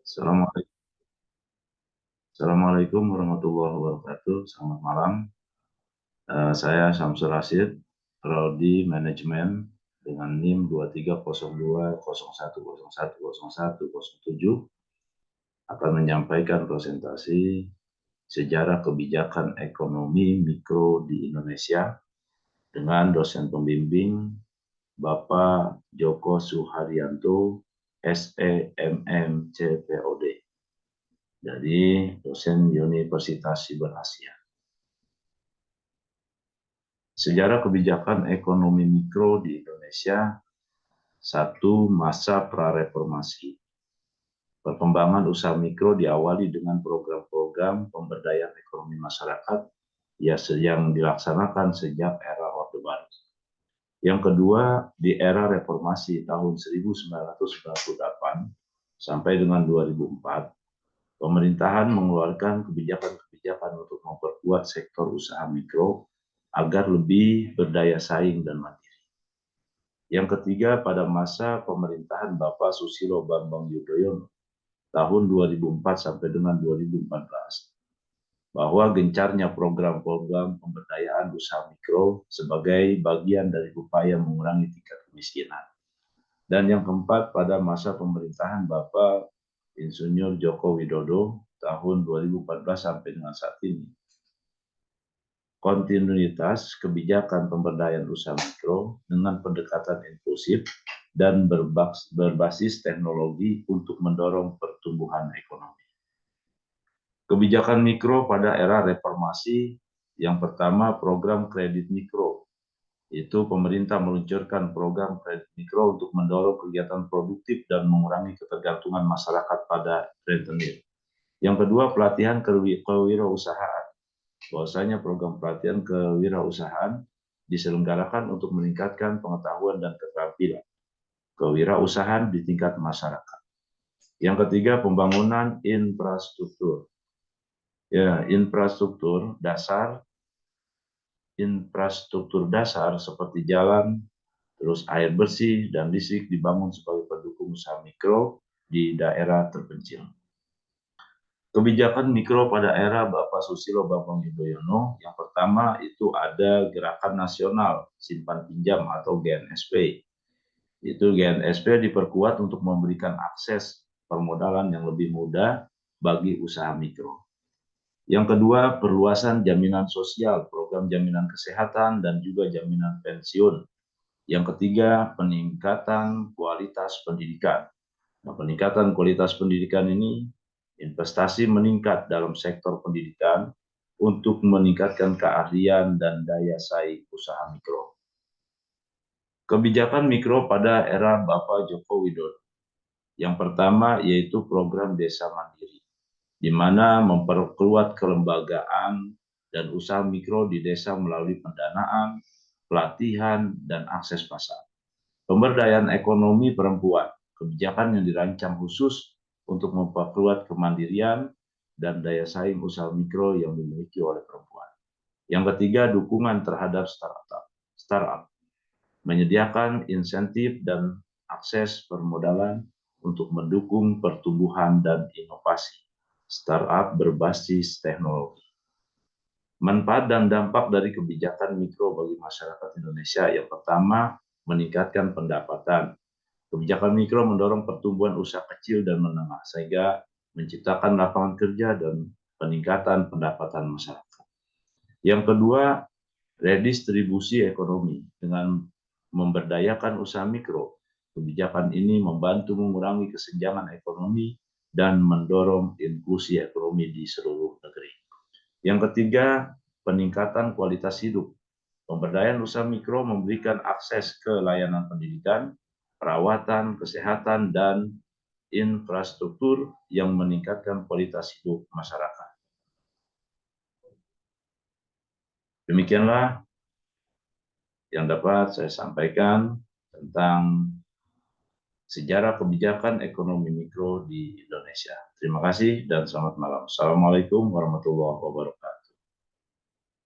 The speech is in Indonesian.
Assalamualaikum Assalamualaikum warahmatullahi wabarakatuh. Selamat malam. Saya Syamsul Rashid, Prodi Manajemen dengan NIM 230201010107 akan menyampaikan presentasi sejarah kebijakan ekonomi mikro di Indonesia dengan dosen pembimbing Bapak Joko Suharyanto, SEMM CPOD, dari dosen Universitas Siber Asia. Sejarah kebijakan ekonomi mikro di Indonesia, satu masa prareformasi. Perkembangan usaha mikro diawali dengan program-program pemberdayaan ekonomi masyarakat yang dilaksanakan sejak era Orde Baru. Yang kedua, di era reformasi tahun 1998 sampai dengan 2004, pemerintahan mengeluarkan kebijakan-kebijakan untuk memperkuat sektor usaha mikro agar lebih berdaya saing dan mandiri. Yang ketiga, pada masa pemerintahan Bapak Susilo Bambang Yudhoyono tahun 2004 sampai dengan 2014, bahwa gencarnya program-program pemberdayaan usaha mikro sebagai bagian dari upaya mengurangi tingkat kemiskinan. Dan yang keempat, pada masa pemerintahan Bapak Insinyur Joko Widodo tahun 2014 sampai dengan saat ini, kontinuitas kebijakan pemberdayaan usaha mikro dengan pendekatan inklusif dan berbasis teknologi untuk mendorong pertumbuhan ekonomi. Kebijakan mikro pada era reformasi, yang pertama program kredit mikro. Itu pemerintah meluncurkan program kredit mikro untuk mendorong kegiatan produktif dan mengurangi ketergantungan masyarakat pada rentenir. Yang kedua, pelatihan kewirausahaan. Bahwasanya program pelatihan kewirausahaan diselenggarakan untuk meningkatkan pengetahuan dan keterampilan kewirausahaan di tingkat masyarakat. Yang ketiga, pembangunan infrastruktur. Infrastruktur dasar seperti jalan, terus air bersih dan listrik dibangun sebagai pendukung usaha mikro di daerah terpencil. Kebijakan mikro pada era Bapak Susilo Bambang Yudhoyono, yang pertama itu ada Gerakan Nasional Simpan Pinjam atau GNSP. Itu GNSP diperkuat untuk memberikan akses permodalan yang lebih mudah bagi usaha mikro. Yang kedua, perluasan jaminan sosial, program jaminan kesehatan dan juga jaminan pensiun. Yang ketiga, peningkatan kualitas pendidikan. Nah, peningkatan kualitas pendidikan ini, investasi meningkat dalam sektor pendidikan untuk meningkatkan keahlian dan daya saing usaha mikro. Kebijakan mikro pada era Bapak Joko Widodo. Yang pertama yaitu program Desa Mandiri, di mana memperkuat kelembagaan dan usaha mikro di desa melalui pendanaan, pelatihan, dan akses pasar. Pemberdayaan ekonomi perempuan, kebijakan yang dirancang khusus untuk memperkuat kemandirian dan daya saing usaha mikro yang dimiliki oleh perempuan. Yang ketiga, dukungan terhadap startup, menyediakan insentif dan akses permodalan untuk mendukung pertumbuhan dan inovasi startup berbasis teknologi. Manfaat dan dampak dari kebijakan mikro bagi masyarakat Indonesia, yang pertama, meningkatkan pendapatan. Kebijakan mikro mendorong pertumbuhan usaha kecil dan menengah, sehingga menciptakan lapangan kerja dan peningkatan pendapatan masyarakat. Yang kedua, redistribusi ekonomi. Dengan memberdayakan usaha mikro, kebijakan ini membantu mengurangi kesenjangan ekonomi dan mendorong inklusi ekonomi di seluruh negeri. Yang ketiga, peningkatan kualitas hidup. Pemberdayaan usaha mikro memberikan akses ke layanan pendidikan, perawatan, kesehatan, dan infrastruktur yang meningkatkan kualitas hidup masyarakat. Demikianlah yang dapat saya sampaikan tentang sejarah kebijakan ekonomi mikro di Indonesia. Terima kasih dan selamat malam. Assalamualaikum warahmatullahi wabarakatuh.